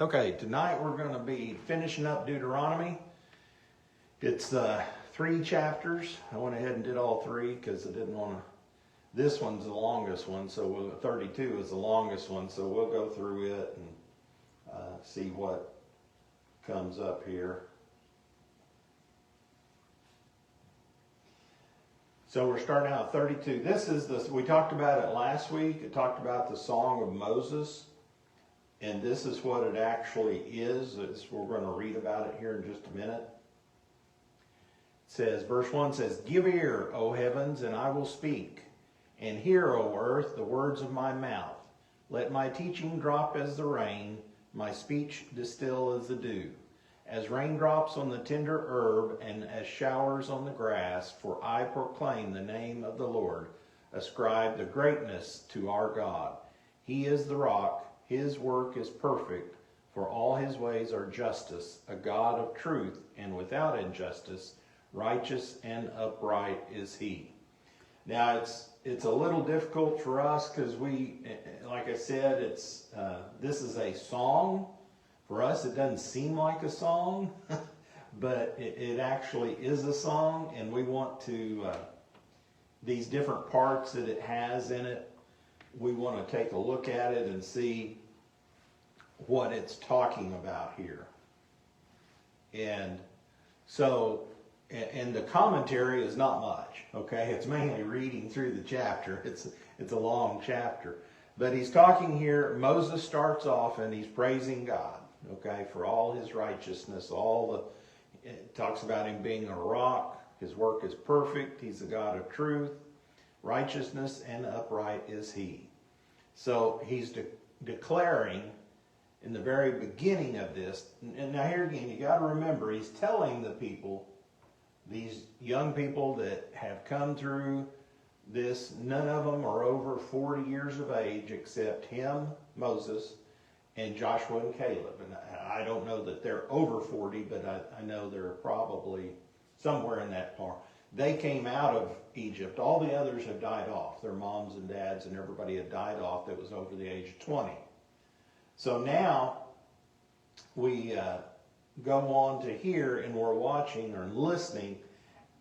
Okay, tonight we're going to be finishing up Deuteronomy. It's 3 chapters. I went ahead and did all 3 because I didn't want to. This one's the longest one, so 32 is the longest one, so we'll go through it and see what comes up here. So we're starting out at 32. This is we talked about it last week. It talked about the Song of Moses. And this is what it actually is. We're going to read about it here in just a minute. It says, verse 1 says, "Give ear, O heavens, and I will speak, and hear, O earth, the words of my mouth. Let my teaching drop as the rain, my speech distill as the dew, as raindrops on the tender herb, and as showers on the grass, for I proclaim the name of the Lord. Ascribe the greatness to our God. He is the rock. His work is perfect, for all his ways are justice, a God of truth and without injustice, righteous and upright is he." Now it's a little difficult for us because we, like I said, this is a song. For us, it doesn't seem like a song, but it actually is a song, and we want to, these different parts that it has in it, we want to take a look at it and see what it's talking about here. And so, and the commentary is not much, okay? It's mainly reading through the chapter. It's a long chapter. But he's talking here, Moses starts off and he's praising God, okay, for all his righteousness, it talks about him being a rock. His work is perfect. He's a God of truth. Righteousness and upright is he. So he's declaring in the very beginning of this, and now here again, you got to remember, he's telling the people, these young people that have come through this, none of them are over 40 years of age except him, Moses, and Joshua and Caleb. And I don't know that they're over 40, but I know they're probably somewhere in that part. They came out of Egypt. All the others have died off. Their moms and dads and everybody had died off that was over the age of 20. So now we go on to hear, and we're watching or listening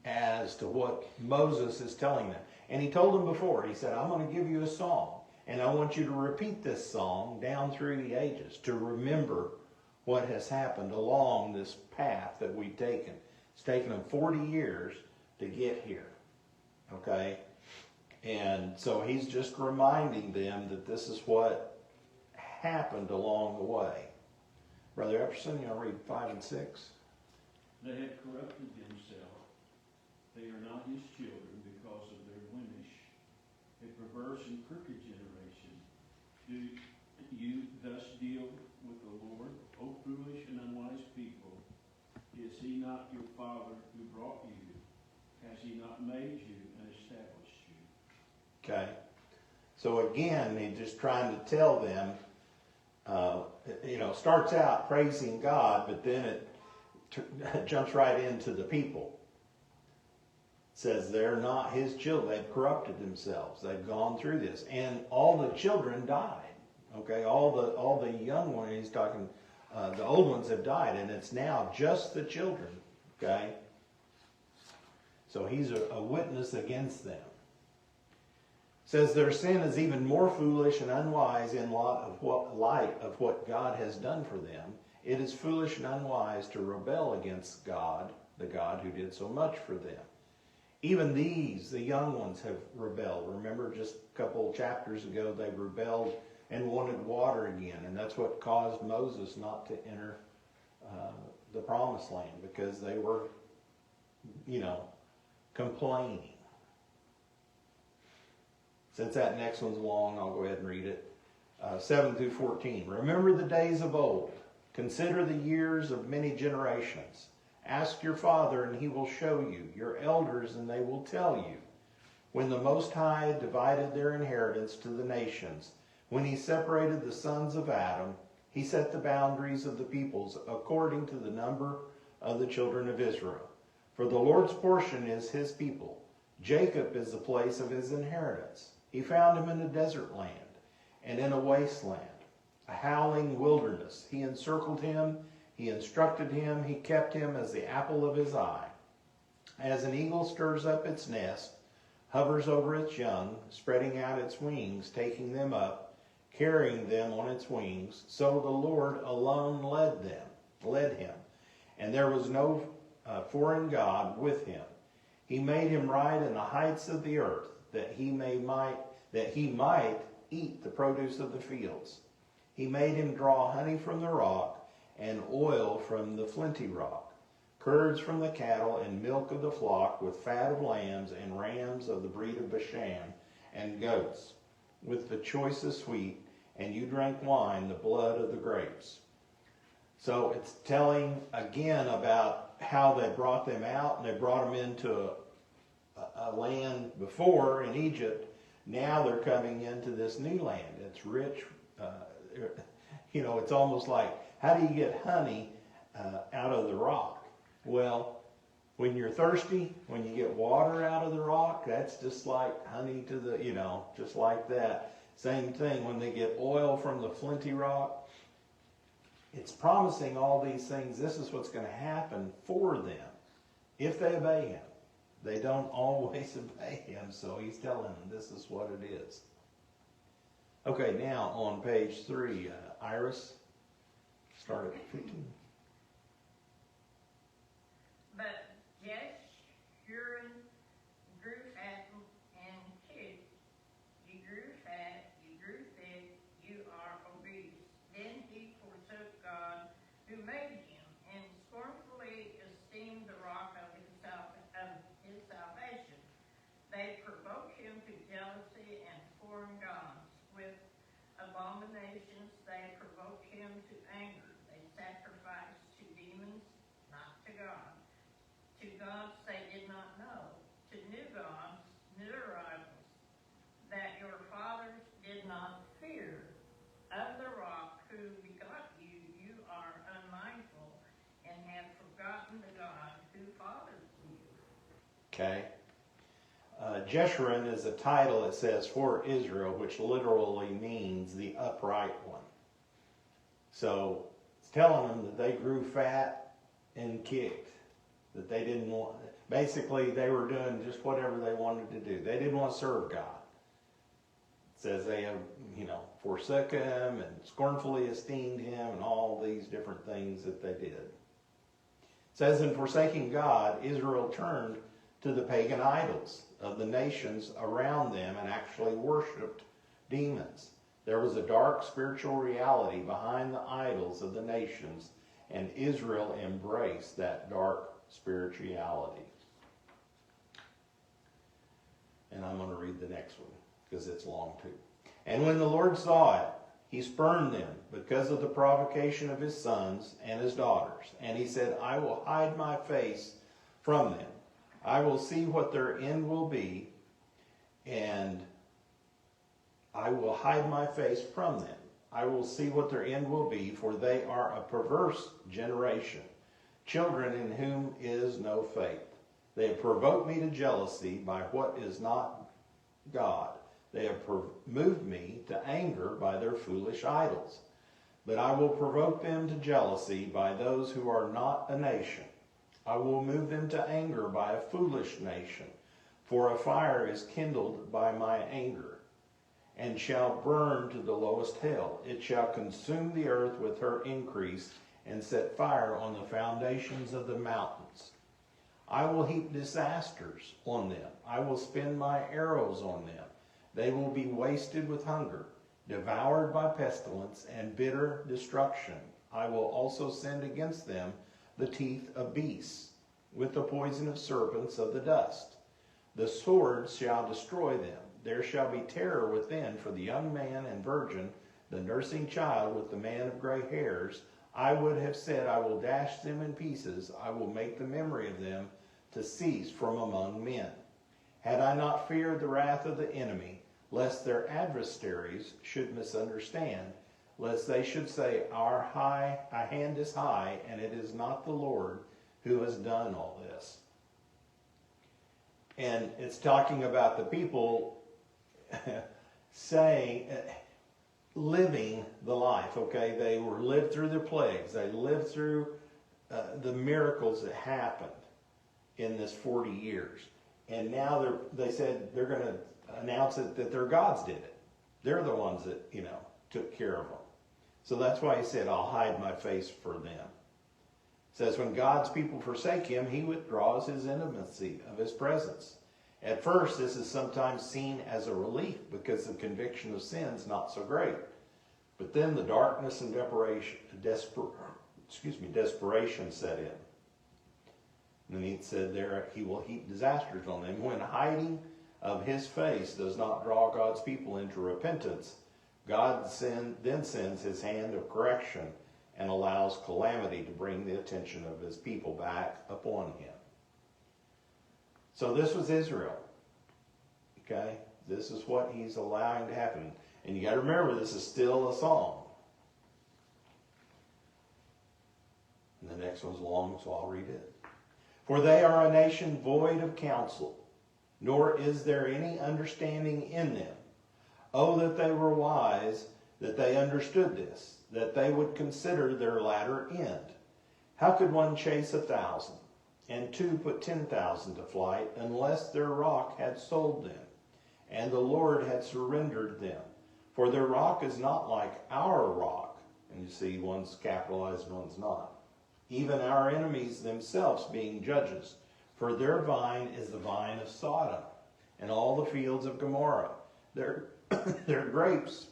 as to what Moses is telling them. And he told them before, he said, I'm going to give you a song, and I want you to repeat this song down through the ages to remember what has happened along this path that we've taken. It's taken them 40 years to get here, okay? And so he's just reminding them that this is what happened along the way. Brother Epperson, you'll read 5 and 6. They have corrupted themselves. They are not his children because of their blemish. A perverse and crooked generation. Do you thus deal with the Lord, O foolish and unwise people? Is he not your father who brought you? Has he not made you and established you? Okay. So again, he's just trying to tell them, starts out praising God, but then it jumps right into the people. It says they're not his children. They've corrupted themselves. They've gone through this. And all the children died. Okay, all the young ones, he's talking, the old ones have died, and it's now just the children. Okay? So he's a witness against them. Says their sin is even more foolish and unwise in light of what God has done for them. It is foolish and unwise to rebel against God, the God who did so much for them. Even these, the young ones, have rebelled. Remember just a couple chapters ago, they rebelled and wanted water again. And that's what caused Moses not to enter the promised land, because they were, complaining. Since that next one's long, I'll go ahead and read it. 7 through 14. Remember the days of old. Consider the years of many generations. Ask your father, and he will show you. Your elders, and they will tell you. When the Most High divided their inheritance to the nations, when he separated the sons of Adam, he set the boundaries of the peoples according to the number of the children of Israel. For the Lord's portion is his people. Jacob is the place of his inheritance. He found him in a desert land and in a wasteland, a howling wilderness. He encircled him, he instructed him, he kept him as the apple of his eye. As an eagle stirs up its nest, hovers over its young, spreading out its wings, taking them up, carrying them on its wings, so the Lord alone led him, and there was no foreign God with him. He made him ride in the heights of the earth, that he might eat the produce of the fields. He made him draw honey from the rock, and oil from the flinty rock, curds from the cattle, and milk of the flock, with fat of lambs and rams of the breed of Bashan, and goats, with the choicest wheat, and you drank wine, the blood of the grapes. So it's telling again about how they brought them out, and they brought them into a land before in Egypt. Now they're coming into this new land. It's rich. It's almost like, how do you get honey out of the rock? Well, when you're thirsty, when you get water out of the rock, that's just like honey to the, just like that. Same thing when they get oil from the flinty rock. It's promising all these things. This is what's going to happen for them if they obey him. They don't always obey him, so he's telling them this is what it is. Okay, now on page 3, Iris, start at 15. But Jeshurun grew fat and kicked. You grew fat, you grew thick, you are obese. Then he forsook God who made him, and scornfully esteemed the rock of his salvation. They provoked him to jealousy and foreign gods. With abominations they provoked him to anger. They sacrificed to demons, not to God. To gods they did not know, to new gods, new rivals, that your fathers did not fear. Of the rock who begot you, you are unmindful, and have forgotten the God who fathered you. Okay. Jeshurun is a title, it says, for Israel, which literally means the upright one. So it's telling them that they grew fat and kicked, that they didn't want, basically they were doing just whatever they wanted to do. They didn't want to serve God. It says they have, forsook him and scornfully esteemed him and all these different things that they did. It says in forsaking God, Israel turned to the pagan idols of the nations around them and actually worshipped demons. There was a dark spiritual reality behind the idols of the nations, and Israel embraced that dark spirituality. And I'm going to read the next one because it's long too. And when the Lord saw it, he spurned them because of the provocation of his sons and his daughters. And he said, I will hide my face from them. I will see what their end will be, and I will hide my face from them. I will see what their end will be, for they are a perverse generation, children in whom is no faith. They have provoked me to jealousy by what is not God. They have moved me to anger by their foolish idols. But I will provoke them to jealousy by those who are not a nation. I will move them to anger by a foolish nation, for a fire is kindled by my anger, and shall burn to the lowest hell. It shall consume the earth with her increase, and set fire on the foundations of the mountains. I will heap disasters on them. I will spin my arrows on them. They will be wasted with hunger, devoured by pestilence and bitter destruction. I will also send against them the teeth of beasts, with the poison of serpents of the dust. The sword shall destroy them. There shall be terror within for the young man and virgin, the nursing child with the man of gray hairs. I would have said, I will dash them in pieces. I will make the memory of them to cease from among men. Had I not feared the wrath of the enemy, lest their adversaries should misunderstand, lest they should say, our hand is high, and it is not the Lord who has done all this. And it's talking about the people saying, living the life, okay? They were lived through the plagues. They lived through the miracles that happened in this 40 years. And now they said they're going to announce it that their gods did it. They're the ones that, took care of them. So that's why he said, I'll hide my face for them. It says, when God's people forsake him, he withdraws his intimacy of his presence. At first, this is sometimes seen as a relief because the conviction of sin is not so great. But then the darkness and desperation set in. And he said there, he will heap disasters on them. When hiding of his face does not draw God's people into repentance, God then sends his hand of correction and allows calamity to bring the attention of his people back upon him. So this was Israel. Okay? This is what he's allowing to happen. And you got to remember, this is still a song. And the next one's long, so I'll read it. For they are a nation void of counsel, nor is there any understanding in them. Oh, that they were wise, that they understood this, that they would consider their latter end. How could one chase 1,000, and 2 put 10,000 to flight, unless their rock had sold them, and the Lord had surrendered them? For their rock is not like our rock. And you see, one's capitalized and one's not. Even our enemies themselves being judges. For their vine is the vine of Sodom, and all the fields of Gomorrah. Their grapes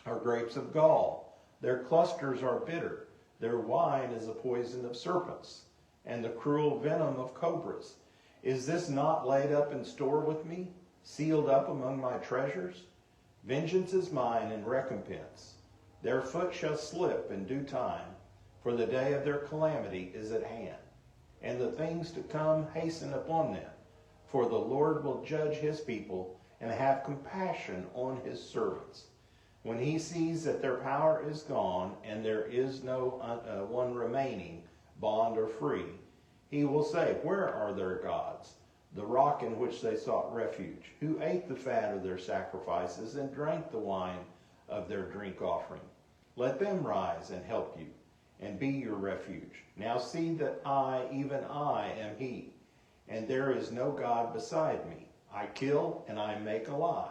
are grapes of gall. Their clusters are bitter. Their wine is the poison of serpents, and the cruel venom of cobras. Is this not laid up in store with me, sealed up among my treasures? Vengeance is mine and recompense. Their foot shall slip in due time, for the day of their calamity is at hand, and the things to come hasten upon them. For the Lord will judge his people and have compassion on his servants. When he sees that their power is gone and there is no one remaining, bond or free, he will say, where are their gods, the rock in which they sought refuge, who ate the fat of their sacrifices and drank the wine of their drink offering? Let them rise and help you, and be your refuge. Now see that I, even I, am he, and there is no God beside me. I kill and I make alive.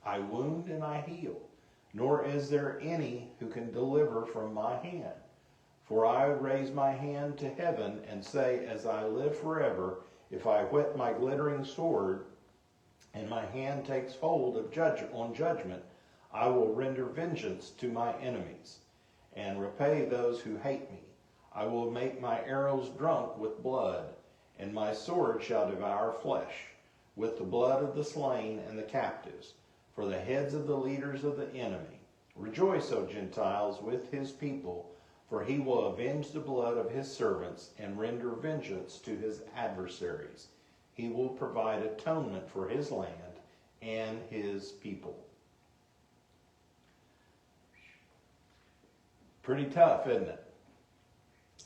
I wound and I heal. Nor is there any who can deliver from my hand. For I raise my hand to heaven and say, as I live forever, if I whet my glittering sword, and my hand takes hold of judgment, I will render vengeance to my enemies, and repay those who hate me. I will make my arrows drunk with blood, and my sword shall devour flesh, with the blood of the slain and the captives, for the heads of the leaders of the enemy. Rejoice, O Gentiles, with his people, for he will avenge the blood of his servants and render vengeance to his adversaries. He will provide atonement for his land and his people. Pretty tough, isn't it? It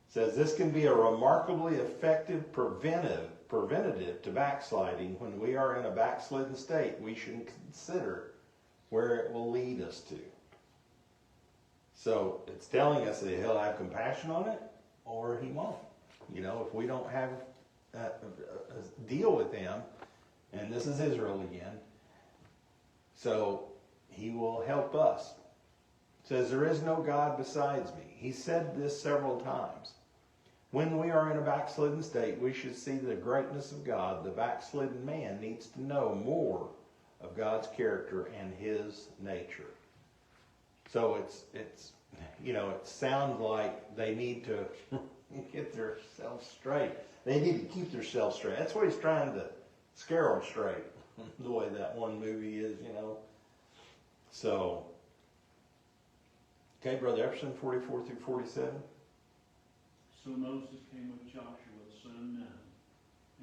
says this can be a remarkably effective preventative to backsliding. When we are in a backslidden state, we should consider where it will lead us to. So it's telling us that he'll have compassion on it, or he won't. If we don't have a deal with him, and this is Israel again, so he will help us. It says, there is no God besides me. He said this several times. When we are in a backslidden state, we should see the greatness of God. The backslidden man needs to know more of God's character and his nature. So it sounds like they need to get themselves straight. They need to keep themselves straight. That's what he's trying to scare them straight, the way that one movie is, So, okay, Brother Epson, 44 through 47. So Moses came with Joshua, the son of Nun,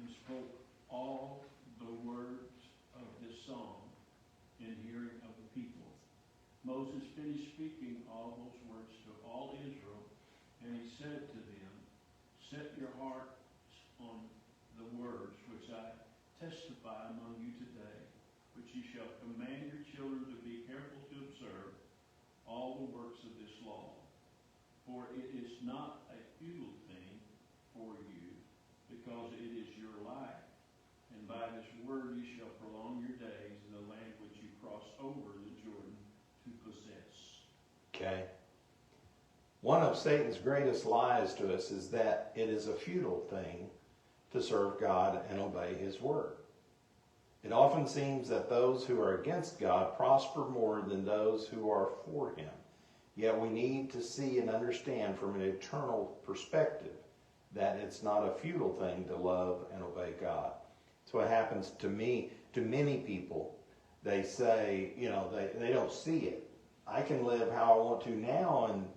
and spoke all the words of this song in hearing of the people. Moses finished speaking all those words to all Israel, and he said to them, set your hearts on the words which I testify among you today, which you shall command your children to be careful to observe, all the works of this law. For it is not a futile thing for you, because it is your life. And by this word you shall prolong your days in the land which you cross over the Jordan to possess. Okay. One of Satan's greatest lies to us is that it is a futile thing to serve God and obey His word. It often seems that those who are against God prosper more than those who are for Him. Yet we need to see and understand from an eternal perspective that it's not a futile thing to love and obey God. That's what happens to me, to many people. They say, they don't see it. I can live how I want to now and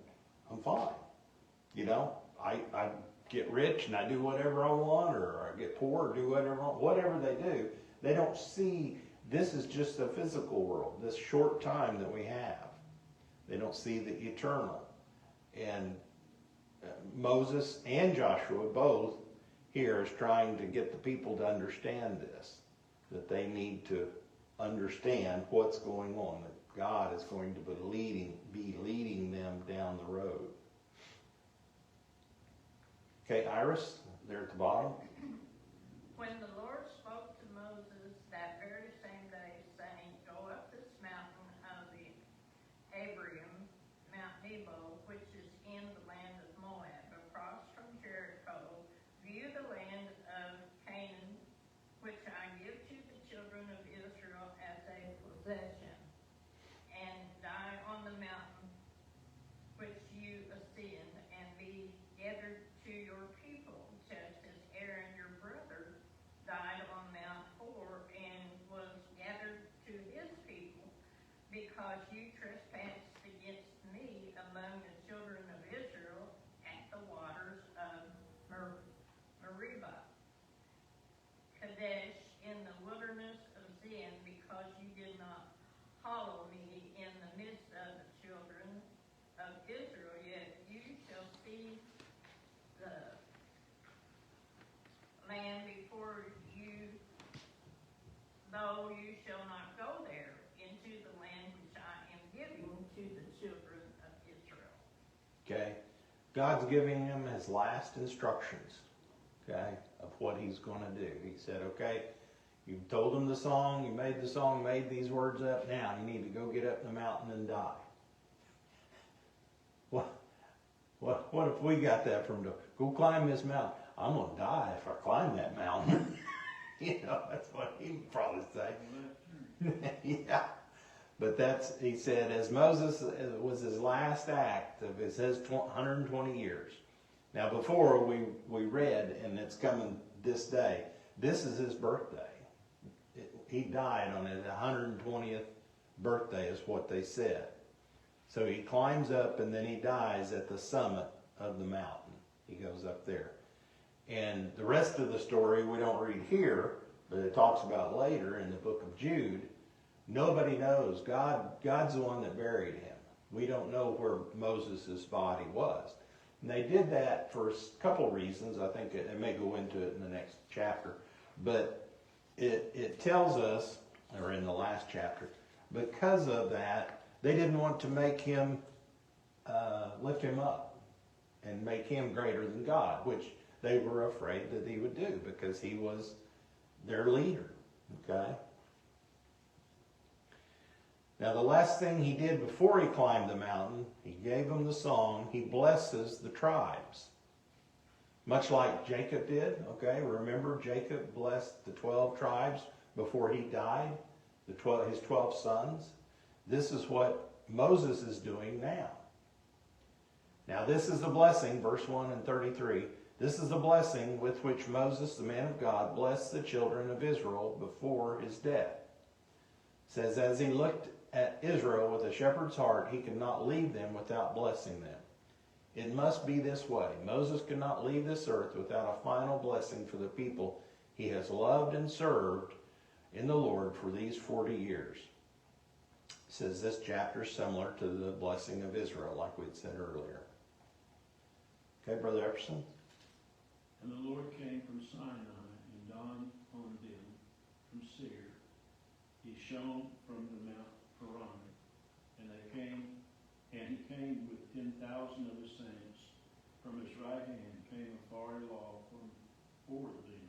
I'm fine. I get rich and I do whatever I want, or I get poor or do whatever I want. Whatever they do, they don't see this is just a physical world, this short time that we have. They don't see the eternal. And Moses and Joshua both here is trying to get the people to understand this, that they need to understand what's going on, that God is going to be leading them down the road. Okay, Iris, there at the bottom. When the Lord spoke to Moses that very same day, saying, Go up this mountain of the Abiram, Mount Nebo, which is in the land of Moab, across from Jericho, view the land of Canaan, which I give to the children of Israel as a possession, and die on the mountain which you ascend, and be gathered to your people, just as Aaron your brother died on Mount Hor and was gathered to his people, because you trespassed against me among the children of Israel at the waters of Meribah, Kadesh in the wilderness of Zin, because you did not hallow me in the midst of the children of Israel. Yet you shall see the land before you, though you shall not go there, into the land which I am giving to the children of Israel. Okay. God's giving him his last instructions, okay, of what he's going to do. He said, okay, you told him the song, you made the song, made these words up. Now you need to go get up in the mountain and die. What if we got that from go climb this mountain? I'm going to die if I climb that mountain. That's what he would probably say. Yeah. But he said, as Moses was his last act of his 120 years. Now before we read, and it's coming this day, this is his birthday. He died on his 120th birthday is what they said. So he climbs up and then he dies at the summit of the mountain. He goes up there. And the rest of the story we don't read here, but it talks about later in the book of Jude. Nobody knows. God's the one that buried him. We don't know where Moses' body was. And they did that for a couple reasons. I think it may go into it in the next chapter. But it tells us, or in the last chapter, because of that, they didn't want to make him, lift him up and make him greater than God, which they were afraid that he would do because he was their leader. Okay? Now the last thing he did before he climbed the mountain, he gave them the song, he blesses the tribes. Much like Jacob did, okay? Remember Jacob blessed the 12 tribes before he died, his 12 sons? This is what Moses is doing now. Now this is the blessing, verse 1 and 33. This is the blessing with which Moses, the man of God, blessed the children of Israel before his death. It says, as he looked at Israel with a shepherd's heart, he could not leave them without blessing them. It must be this way. Moses could not leave this earth without a final blessing for the people he has loved and served in the Lord for these 40 years. It says this chapter is similar to the blessing of Israel, like we'd said earlier. Okay, Brother Epperson? And the Lord came from Sinai and dawned on them from Seir. He shone from the Mount Paran, and they came And he came with 10,000 of his saints. From his right hand came a fiery law for them.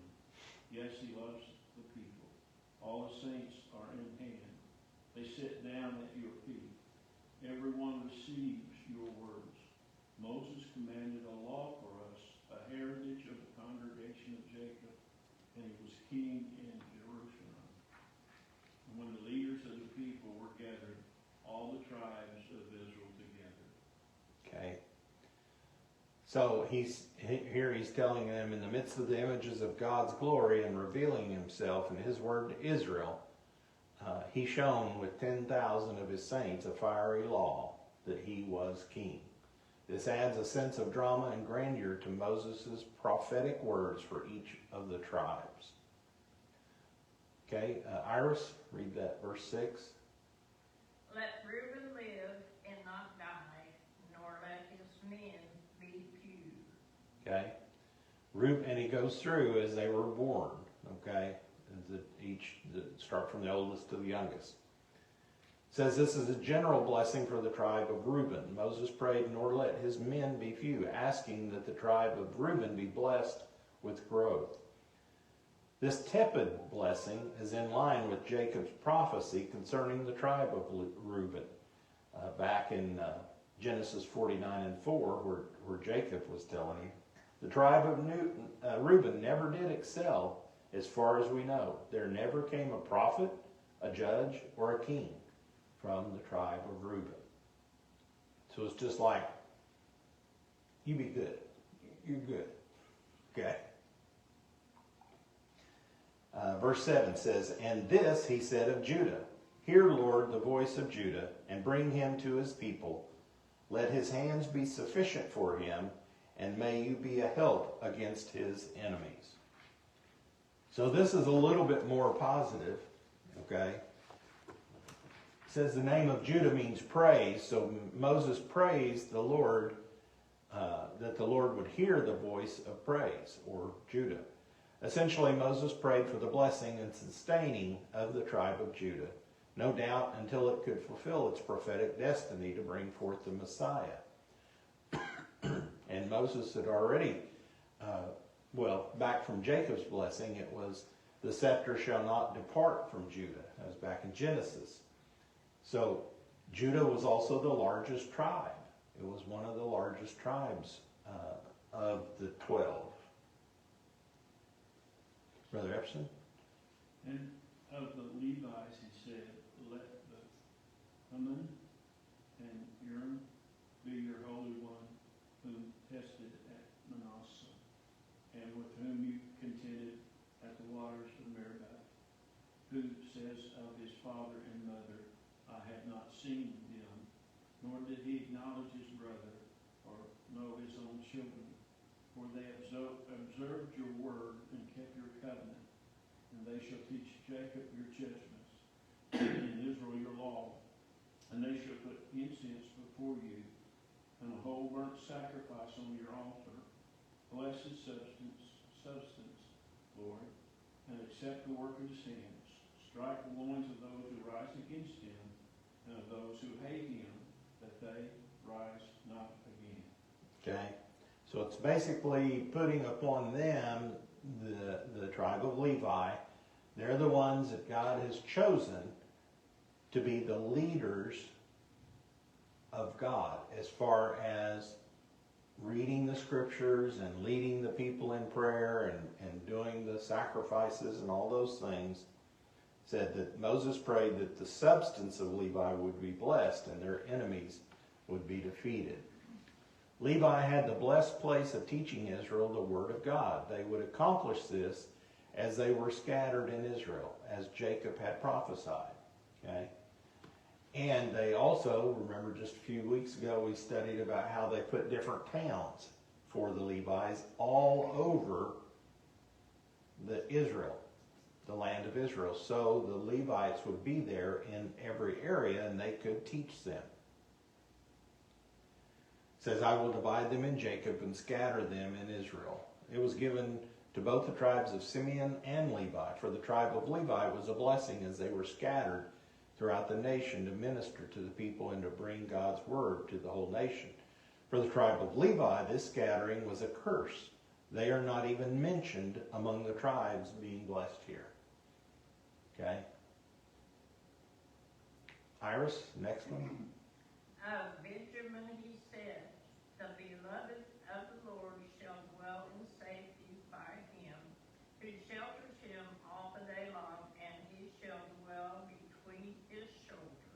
Yes, he loves the people. All the saints are in hand. They sit down at your feet. Everyone receives your words. Moses commanded a law for us, a heritage of the congregation of Jacob, and he was king in Jerusalem. And when the leaders of the people were gathered, all the tribes of Israel together. Okay. So he's telling them, in the midst of the images of God's glory and revealing himself and his word to Israel, he shone with 10,000 of his saints a fiery law that he was king. This adds a sense of drama and grandeur to Moses' prophetic words for each of the tribes. Okay, Iris, read that verse 6. Let Reuben live and not die, nor let his men be few. Okay, and he goes through as they were born. Okay, start from the oldest to the youngest. It says this is a general blessing for the tribe of Reuben. Moses prayed, nor let his men be few, asking that the tribe of Reuben be blessed with growth. This tepid blessing is in line with Jacob's prophecy concerning the tribe of Reuben. Back in Genesis 49:4, where Jacob was telling him, the tribe of Reuben never did excel as far as we know. There never came a prophet, a judge, or a king from the tribe of Reuben. So it's just like, you be good. You're good. Okay? Verse 7 says, and this he said of Judah, hear, Lord, the voice of Judah, and bring him to his people. Let his hands be sufficient for him, and may you be a help against his enemies. So this is a little bit more positive, okay? It says the name of Judah means praise, so Moses praised the Lord, that the Lord would hear the voice of praise, or Judah. Essentially, Moses prayed for the blessing and sustaining of the tribe of Judah, no doubt until it could fulfill its prophetic destiny to bring forth the Messiah. And Moses had already, back from Jacob's blessing, it was, the scepter shall not depart from Judah. That was back in Genesis. So Judah was also the largest tribe. It was one of the largest tribes of the 12. Brother Epson? And of the Levites, he said, let the Haman and Urim be your holy one, whom tested at Manasseh, and with whom you contended at the waters of Meribah, who says of his father and mother, I have not seen them, nor did he acknowledge his brother, or know his own children. For they observed your word and kept your covenant, and they shall teach Jacob your judgments, and Israel your law, and they shall put incense before you, and a whole burnt sacrifice on your altar. Bless his substance, Lord, and accept the work of his hands. Strike the loins of those who rise against him, and of those who hate him, that they rise not again. Okay. So it's basically putting upon them the tribe of Levi. They're the ones that God has chosen to be the leaders of God as far as reading the scriptures and leading the people in prayer and doing the sacrifices and all those things. Said that Moses prayed that the substance of Levi would be blessed and their enemies would be defeated. Levi had the blessed place of teaching Israel the word of God. They would accomplish this as they were scattered in Israel, as Jacob had prophesied. Okay? And they also, remember just a few weeks ago, we studied about how they put different towns for the Levites all over the land of Israel. So the Levites would be there in every area and they could teach them. It says, I will divide them in Jacob and scatter them in Israel. It was given to both the tribes of Simeon and Levi, for the tribe of Levi was a blessing as they were scattered throughout the nation to minister to the people and to bring God's word to the whole nation. For the tribe of Levi, this scattering was a curse. They are not even mentioned among the tribes being blessed here. Okay? Iris, next one. Of Benjamin he said, the beloved of the Lord shall dwell in safety by him, who shelters him all the day long, and he shall dwell between his shoulders.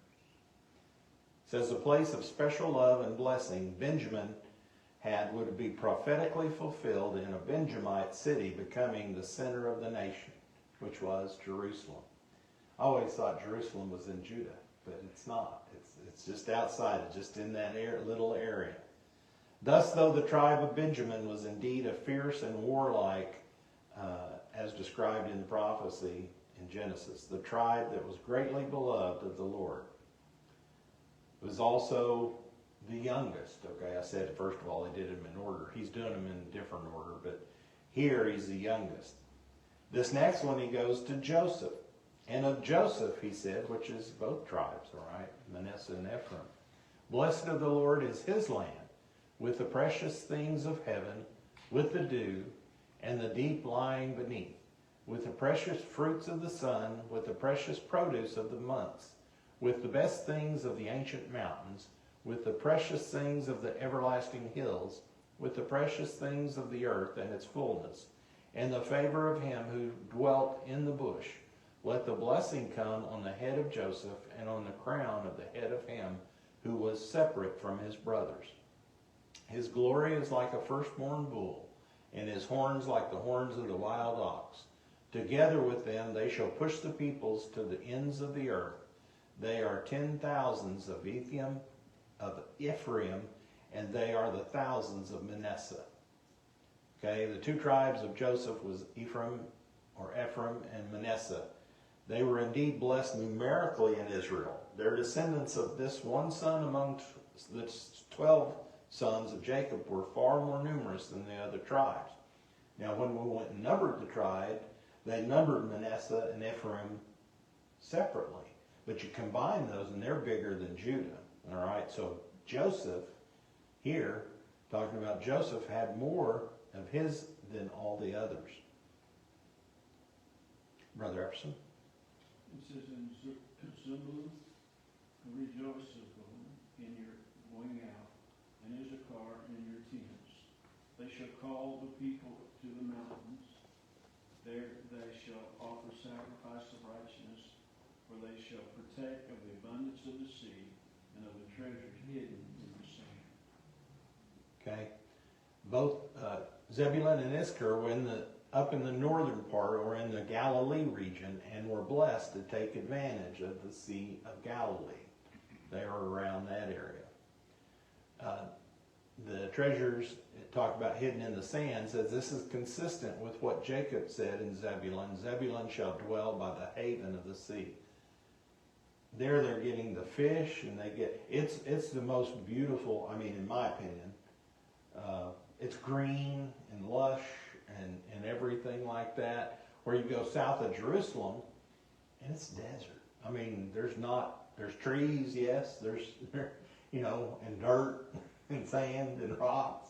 It says the place of special love and blessing Benjamin had would be prophetically fulfilled in a Benjamite city becoming the center of the nation, which was Jerusalem. I always thought Jerusalem was in Judah, but it's not. It's just outside, just in that little area. Thus, though the tribe of Benjamin was indeed a fierce and warlike, as described in the prophecy in Genesis, the tribe that was greatly beloved of the Lord, was also the youngest. Okay, I said first of all, he did them in order. He's doing them in a different order, but here he's the youngest. This next one, he goes to Joseph. And of Joseph, he said, which is both tribes, all right, Manasseh and Ephraim. Blessed of the Lord is his land, with the precious things of heaven, with the dew, and the deep lying beneath, with the precious fruits of the sun, with the precious produce of the months, with the best things of the ancient mountains, with the precious things of the everlasting hills, with the precious things of the earth and its fullness, and the favor of him who dwelt in the bush. Let the blessing come on the head of Joseph and on the crown of the head of him who was separate from his brothers. His glory is like a firstborn bull, and his horns like the horns of the wild ox. Together with them they shall push the peoples to the ends of the earth. They are 10,000s of Ephraim, and they are the thousands of Manasseh. Okay, the two tribes of Joseph was Ephraim and Manasseh. They were indeed blessed numerically in Israel. They're descendants of this one son among the 12 sons of Jacob were far more numerous than the other tribes. Now, when we went and numbered the tribe, they numbered Manasseh and Ephraim separately. But you combine those, and they're bigger than Judah. All right, so Joseph, here, talking about Joseph, had more of his than all the others. Brother Epperson? It says in Zebulun, rejoice in your going out, and Issachar in your tents. They shall call the people to the mountains. There they shall offer sacrifice of righteousness, for they shall partake of the abundance of the sea and of the treasures hidden in the sand. Okay. Both Zebulun and Issachar were up in the northern part, or in the Galilee region, and were blessed to take advantage of the Sea of Galilee. They are around that area. The treasures talk about hidden in the sand says this is consistent with what Jacob said in Zebulun. Zebulun shall dwell by the haven of the sea. There they're getting the fish, and it's the most beautiful, I mean, in my opinion. It's green and lush and everything like that. Where you go south of Jerusalem, and it's desert. I mean, there's trees, yes, there's and dirt and sand and rocks,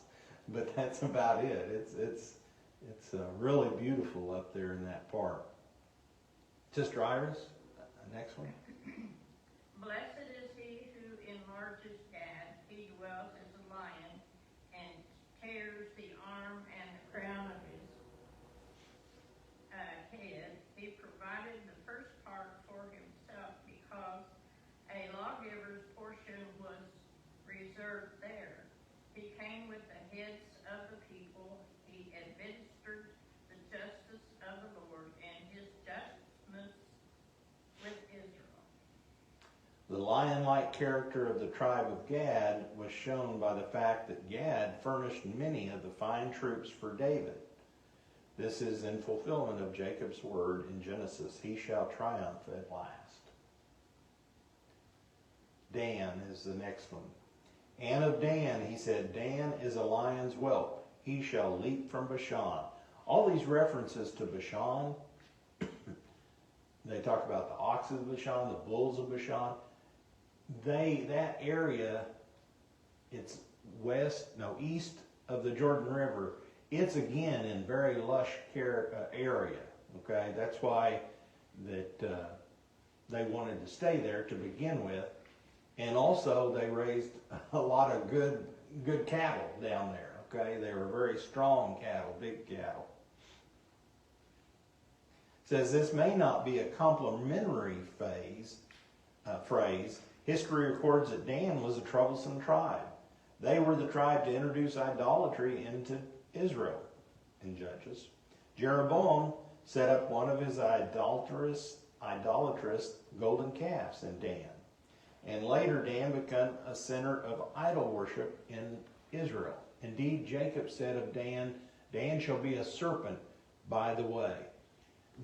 but that's about it. It's really beautiful up there in that part. Sister Iris, next one. Blessed is he who enlarges Gad. He dwells as a lion and tears the arm and the crown of his head. He provided the first part for himself because a lawgiver's portion was reserved there. He came with the heads of the people. He administered the justice of the Lord and his judgments with Israel. The lion-like character of the tribe of Gad was shown by the fact that Gad furnished many of the fine troops for David. This is in fulfillment of Jacob's word in Genesis, he shall triumph at last. Dan is the next one. And of Dan, he said, Dan is a lion's whelp. He shall leap from Bashan. All these references to Bashan, they talk about the oxes of Bashan, the bulls of Bashan. That area, it's east of the Jordan River. It's again in very lush area. Okay, that's why that they wanted to stay there to begin with, and also they raised a lot of good cattle down there. Okay, they were very strong cattle, big cattle. It says this may not be a complimentary phrase. History records that Dan was a troublesome tribe. They were the tribe to introduce idolatry into Israel in Judges. Jeroboam set up one of his idolatrous golden calves in Dan. And later Dan became a center of idol worship in Israel. Indeed, Jacob said of Dan, Dan shall be a serpent by the way.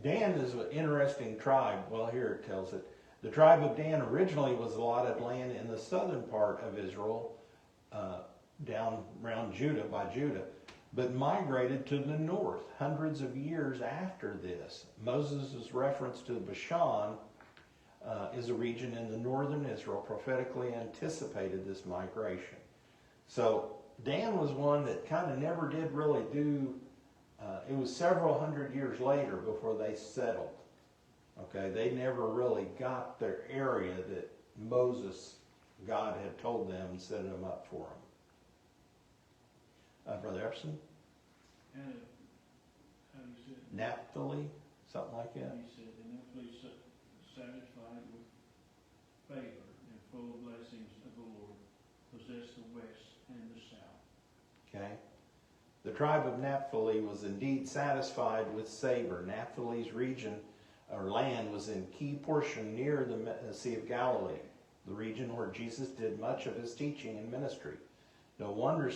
Dan is an interesting tribe. Well, here it tells it. The tribe of Dan originally was allotted land in the southern part of Israel, down around Judah, by Judah, but migrated to the north hundreds of years after this. Moses' reference to Bashan is a region in the northern Israel, prophetically anticipated this migration. So Dan was one that kind of never did really do, it was several hundred years later before they settled. Okay, they never really got their area that God had told them and set them up for them. Brother Epson? And how do you say it? Naphtali, something like that. He said, and Naphtali satisfied with favor and full of blessings of the Lord, possess the west and the south. Okay. The tribe of Naphtali was indeed satisfied with savor. Naphtali's region or land was in key portion near the Sea of Galilee, the region where Jesus did much of his teaching and ministry. No wonder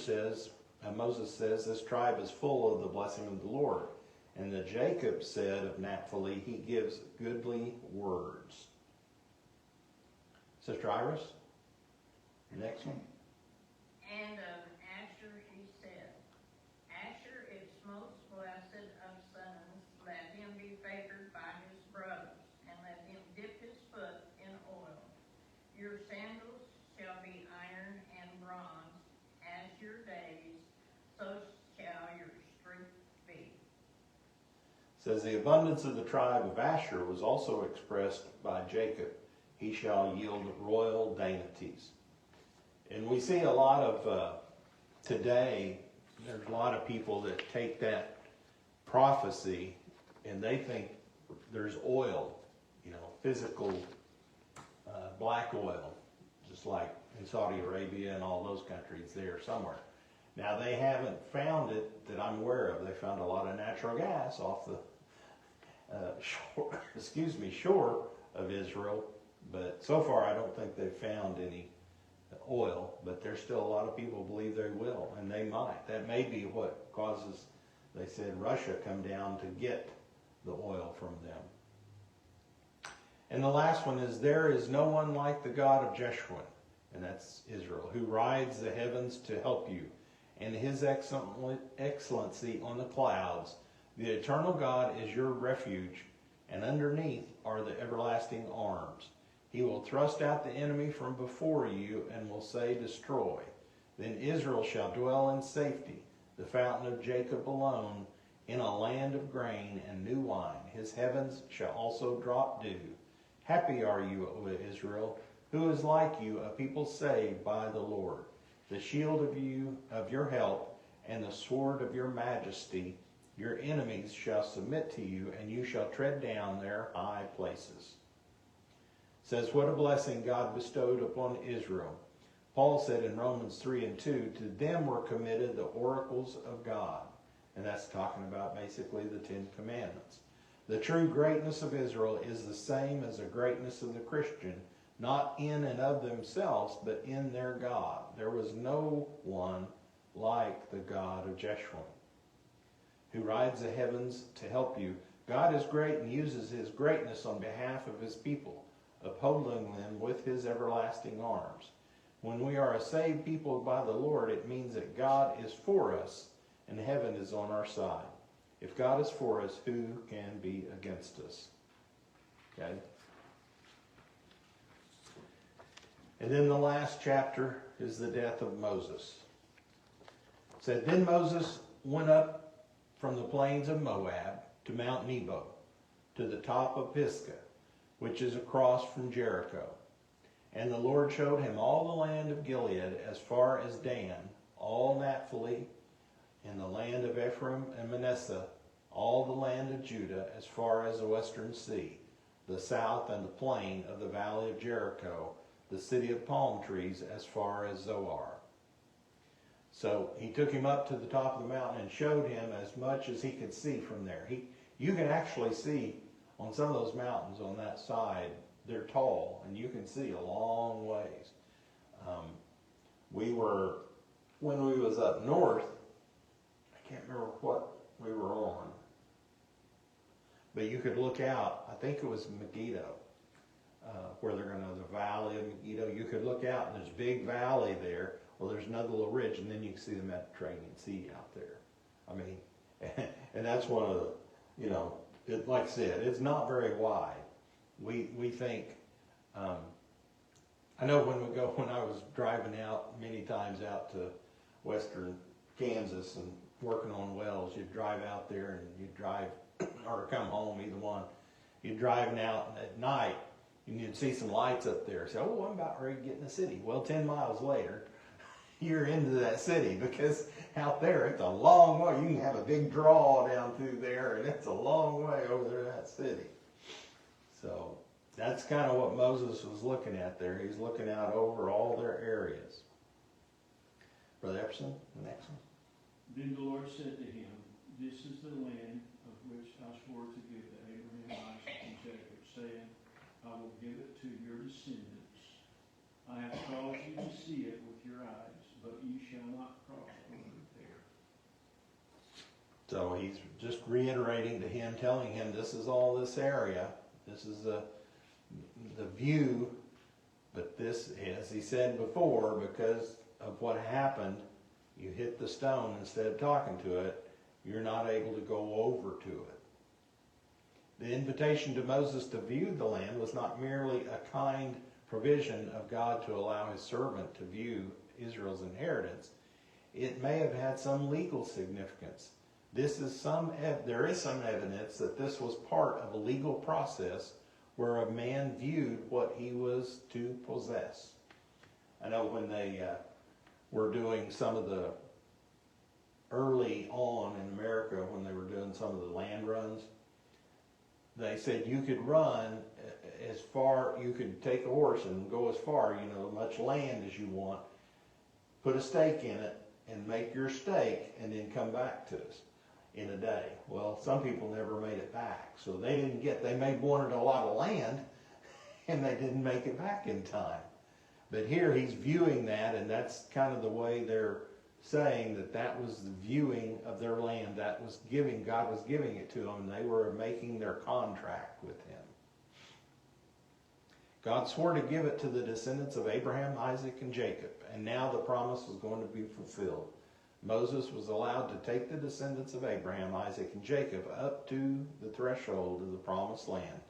Moses says this tribe is full of the blessing of the Lord. And that Jacob said of Naphtali, he gives goodly words. Sister Iris, next one. And of Asher he said, Asher is most blessed of sons, let him be favored by his brothers, and let him dip his foot in oil. Your sandals shall be iron and bronze, as your days, so shall your strength be. Says the abundance of the tribe of Asher was also expressed by Jacob. He shall yield royal dainties. And we see a lot of, today, there's a lot of people that take that prophecy and they think there's oil, physical black oil, just like in Saudi Arabia and all those countries there somewhere. Now they haven't found it that I'm aware of. They found a lot of natural gas off the shore of Israel, but so far I don't think they've found any oil, but there's still a lot of people believe they will, and they might. That may be what causes, they said, Russia come down to get the oil from them. And the last one is, there is no one like the God of Jeshurun, and that's Israel, who rides the heavens to help you, and his excellency on the clouds. The eternal God is your refuge, and underneath are the everlasting arms. He will thrust out the enemy from before you and will say, destroy. Then Israel shall dwell in safety, the fountain of Jacob alone, in a land of grain and new wine. His heavens shall also drop dew. Happy are you, O Israel, who is like you, a people saved by the Lord. The shield of your help and the sword of your majesty, your enemies shall submit to you, and you shall tread down their high places. Says, what a blessing God bestowed upon Israel. Paul said in Romans 3:2, to them were committed the oracles of God. And that's talking about basically the Ten Commandments. The true greatness of Israel is the same as the greatness of the Christian, not in and of themselves, but in their God. There was no one like the God of Jeshurun, who rides the heavens to help you. God is great and uses his greatness on behalf of his people, upholding them with his everlasting arms. When we are a saved people by the Lord, it means that God is for us and heaven is on our side. If God is for us, who can be against us? Okay? And then the last chapter is the death of Moses. It said, Then Moses went up from the plains of Moab to Mount Nebo, to the top of Pisgah, which is across from Jericho. And the Lord showed him all the land of Gilead as far as Dan, all Naphtali, and the land of Ephraim and Manasseh, all the land of Judah as far as the western sea, the south and the plain of the valley of Jericho, the city of palm trees as far as Zoar. So he took him up to the top of the mountain and showed him as much as he could see from there. You can actually see on some of those mountains on that side, they're tall, and you can see a long ways. When we was up north, I can't remember what we were on, but you could look out, I think it was Megiddo, where they're going to, the valley of Megiddo. You could look out, and there's a big valley there. Well, there's another little ridge, and then you can see the Mediterranean Sea out there. I mean, and that's one of the, like I said, it's not very wide. We think, I know when I was driving out many times out to western Kansas and working on wells, you'd drive out there and you'd drive, or come home, either one. You're driving out at night, and you'd see some lights up there. Say, oh, I'm about ready to get in the city. Well, 10 miles later, you're into that city, because out there it's a long way. You can have a big draw down through there, and it's a long way over there to that city. So that's kind of what Moses was looking at there. He's looking out over all their areas. Brother Epson, the next one. Then the Lord said to him, This is the land of which I swore to give to Abraham, Isaac, and Jacob, saying, I will give it to your descendants. I have caused you to see it with your eyes, but you shall not cross over there. So he's just reiterating to him, telling him this is all this area. This is the view, but this, as he said before, because of what happened, you hit the stone instead of talking to it, you're not able to go over to it. The invitation to Moses to view the land was not merely a kind provision of God to allow his servant to view Israel's inheritance. It may have had some legal significance. There is some evidence that this was part of a legal process where a man viewed what he was to possess. I know when they were doing some of the early on in America, when they were doing some of the land runs, they said you could run as far, you could take a horse and go as far, much land as you want, put a stake in it, and make your stake, and then come back to us in a day. Well, some people never made it back, so they wanted a lot of land, and they didn't make it back in time. But here he's viewing that, and that's kind of the way they're saying that was the viewing of their land. That was God was giving it to them, and they were making their contract with him. God swore to give it to the descendants of Abraham, Isaac, and Jacob, and now the promise was going to be fulfilled. Moses was allowed to take the descendants of Abraham, Isaac, and Jacob up to the threshold of the promised land,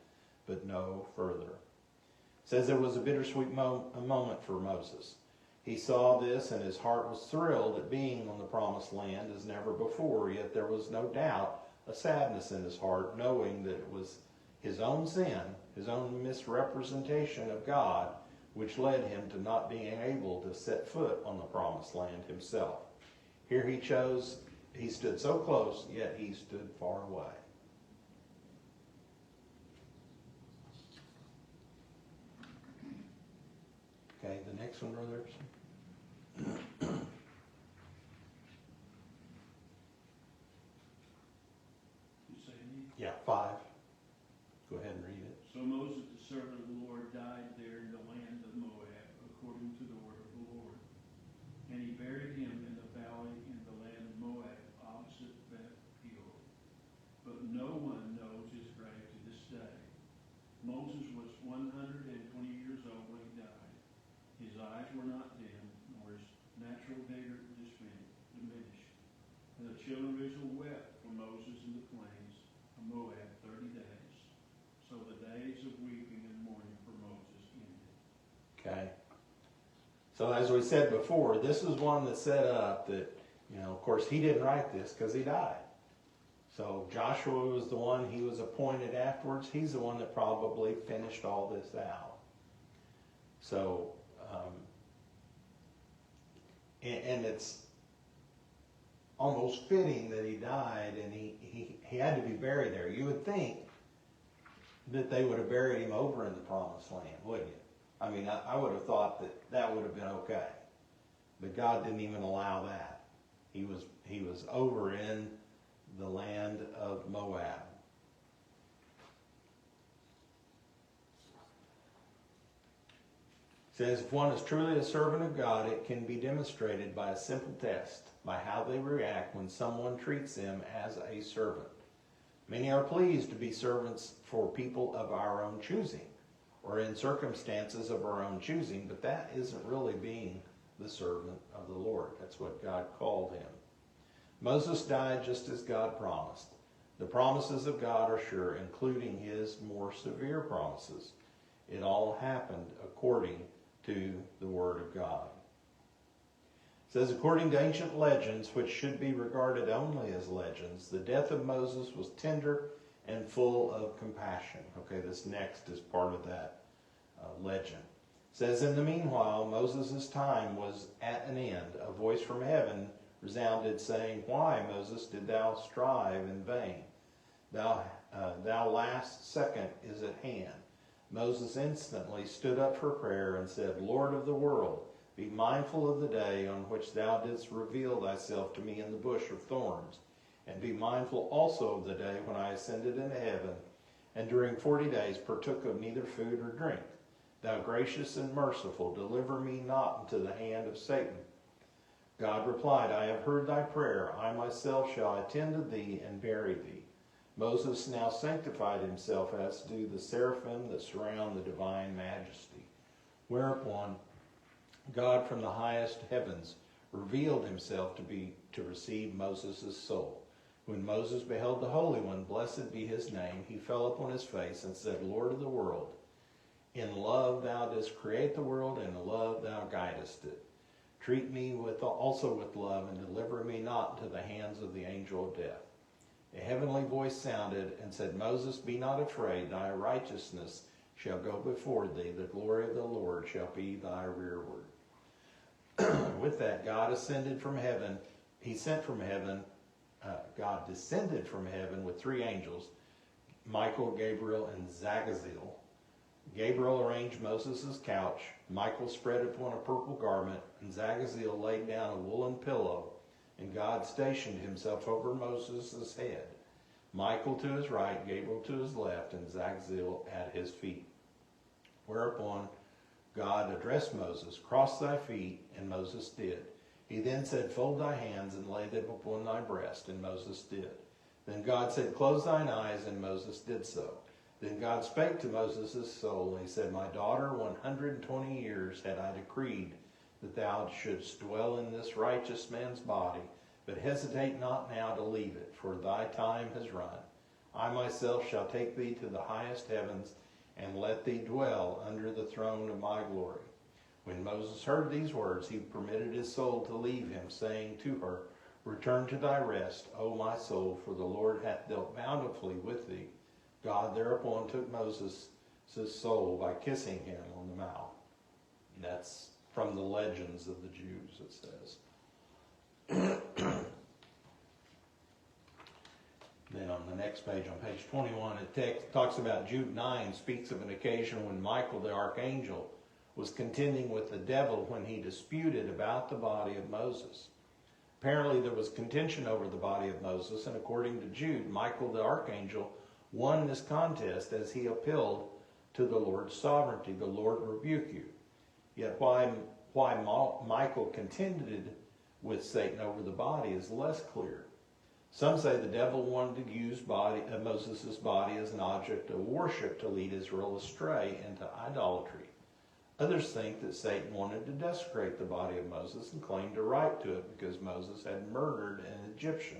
but no further. It says there was a bittersweet moment for Moses. He saw this, and his heart was thrilled at being on the promised land as never before, yet there was no doubt a sadness in his heart, knowing that it was his own sin, his own misrepresentation of God, which led him to not being able to set foot on the promised land himself. Here he stood so close, yet he stood far away. Okay, the next one, Brother Epson. You say me? Yeah, 5. Go ahead and read it. So Moses, the servant of the Lord, died there in the land of Moab, according to the word of the Lord. And he buried him in the valley in the land of Moab, opposite Beth Peor. But no one knows his grave to this day. Moses was 120 years old when he died. His eyes were not dim, nor his natural vigor diminished. And the children of Israel wept for Moses in the plains of Moab 30 days. So the days of weeping and mourning for Moses ended. Okay. So as we said before, this is one that set up that, of course, he didn't write this because he died. So Joshua was the one, he was appointed afterwards. He's the one that probably finished all this out. So, and it's almost fitting that he died and he had to be buried there. You would think that they would have buried him over in the Promised Land, wouldn't you? I mean, I would have thought that would have been okay. But God didn't even allow that. He was over in the land of Moab. It says, if one is truly a servant of God, it can be demonstrated by a simple test, by how they react when someone treats them as a servant. Many are pleased to be servants for people of our own choosing, or in circumstances of our own choosing, but that isn't really being the servant of the Lord. That's what God called him. Moses died just as God promised. The promises of God are sure, including his more severe promises. It all happened according to the Word of God. It says, according to ancient legends, which should be regarded only as legends, the death of Moses was tender and full of compassion. Okay, this next is part of that legend. It says, in the meanwhile, Moses' time was at an end. A voice from heaven resounded, saying, why, Moses, did thou strive in vain? Thou last second is at hand. Moses instantly stood up for prayer and said, Lord of the world, be mindful of the day on which thou didst reveal thyself to me in the bush of thorns, and be mindful also of the day when I ascended into heaven, and during 40 days partook of neither food or drink. Thou gracious and merciful, deliver me not into the hand of Satan. God replied, I have heard thy prayer. I myself shall attend to thee and bury thee. Moses now sanctified himself, as do the seraphim that surround the divine majesty. Whereupon God from the highest heavens revealed himself to receive Moses' soul. When Moses beheld the Holy One, blessed be his name, he fell upon his face and said, Lord of the world, in love thou didst create the world, and in love thou guidest it. Treat me also with love, and deliver me not into the hands of the angel of death. A heavenly voice sounded and said, Moses, be not afraid, thy righteousness shall go before thee, the glory of the Lord shall be thy rearward. With that, God ascended from heaven. God descended from heaven with three angels, Michael, Gabriel, and Zagaziel. Gabriel arranged Moses' couch. Michael spread upon a purple garment, and Zagaziel laid down a woolen pillow, and God stationed himself over Moses' head. Michael to his right, Gabriel to his left, and Zagaziel at his feet. Whereupon God addressed Moses, cross thy feet, and Moses did. He then said, fold thy hands and lay them upon thy breast, and Moses did. Then God said, close thine eyes, and Moses did so. Then God spake to Moses' soul, and he said, my daughter, 120 years had I decreed that thou shouldst dwell in this righteous man's body, but hesitate not now to leave it, for thy time has run. I myself shall take thee to the highest heavens, and let thee dwell under the throne of my glory. When Moses heard these words, he permitted his soul to leave him, saying to her, return to thy rest, O my soul, for the Lord hath dealt bountifully with thee. God thereupon took Moses' soul by kissing him on the mouth. And that's from the legends of the Jews, it says. Then on the next page, on page 21, it talks about Jude 9, speaks of an occasion when Michael the archangel was contending with the devil when he disputed about the body of Moses. Apparently there was contention over the body of Moses, and according to Jude, Michael the archangel won this contest as he appealed to the Lord's sovereignty. The Lord rebuke you. Yet why Michael contended with Satan over the body is less clear. Some say the devil wanted to use Moses' body as an object of worship to lead Israel astray into idolatry. Others think that Satan wanted to desecrate the body of Moses and claimed a right to it because Moses had murdered an Egyptian.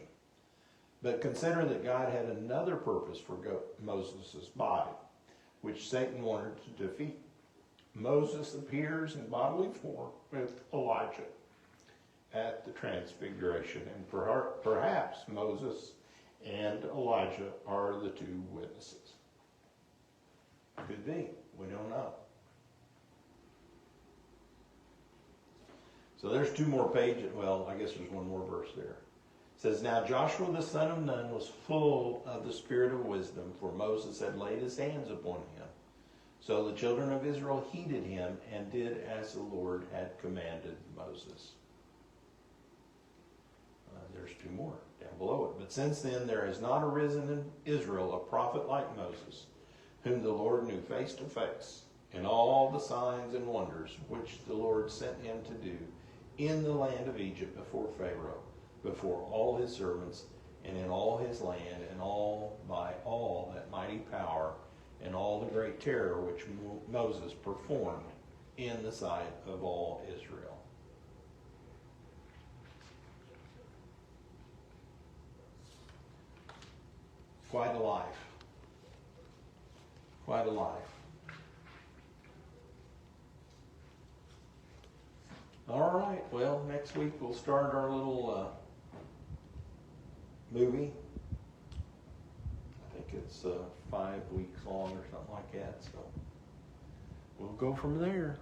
But consider that God had another purpose for Moses' body. which Satan wanted to defeat. Moses appears in bodily form with Elijah at the Transfiguration, and perhaps Moses and Elijah are the two witnesses. Could be. We don't know. So there's two more pages. Well, I guess there's one more verse there. It says, now Joshua the son of Nun was full of the spirit of wisdom, for Moses had laid his hands upon him. So the children of Israel heeded him and did as the Lord had commanded Moses. There's two more down below it. But since then there has not arisen in Israel a prophet like Moses, whom the Lord knew face to face, in all the signs and wonders which the Lord sent him to do in the land of Egypt before Pharaoh, before all his servants, and in all his land, and all by all that mighty power, and all the great terror which Moses performed in the sight of all Israel. Quite a life. Quite a life. All right, well, next week we'll start our little movie. I think it's 5 weeks long or something like that, so we'll go from there.